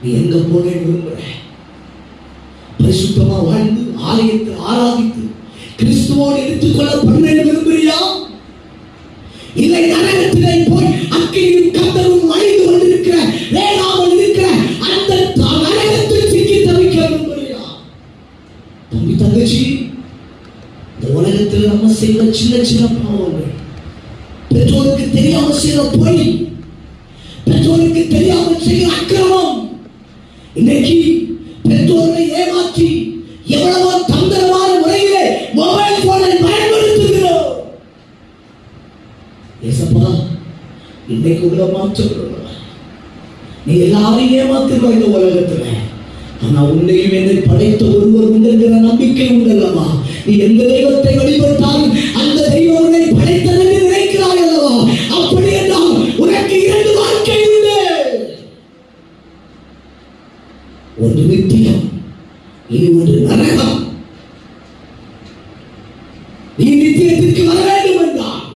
நீ எங்க போக விரும்புற? பரிசுத்தமா வாழ்ந்து ஆலயத்தில் ஆராதித்து கிறிஸ்துவோடு எடுத்துக்கொள்ளப்பட விரும்புறியா? இல்லை நரகத்திலே போய் அக்கினியும் கந்தலும் அழிந்து கொண்டிருக்கிற வேளாமல் இருக்கிற அந்த நரகத்தில் சிக்கி தவிக்க விரும்புறியா? தம்பி தங்கச்சி, இந்த உலகத்தில் நம்ம செய்த சின்ன சின்ன பாவங்கள், பெற்றோருக்கு தெரியாமல் செய்த பொய், பெற்றோருக்கு தெரியாமல் செய்த அக்கிரமம், இன்னைக்கு பெற்றோரை ஏமாற்றி எவ்வளவோ தந்திரமான முறையிலே மொபைல் போனை பயன்படுத்துகிறோம். ஏசப்பா, இன்னைக்கு உள்ள மாற்றம். நீ எல்லாரையும் ஏமாத்துற இந்த உலகத்துல, ஆனா உன்னையும் என்னை படைத்த ஒருவர் உண்டுங்கிற நம்பிக்கை உண்டல்லவா? நீ எந்த தெய்வத்தை வழிபட்டாலும் அந்த தெய்வம் உன்னை படைத்தது என்று நினைக்கிறாய் அல்லவா? அப்படி என்றால் உனக்கு இரண்டு வாழ்க்கை உண்டு. ஒன்று நித்தியம், இனி ஒன்று நரகம். நீ நித்தியத்திற்கு வர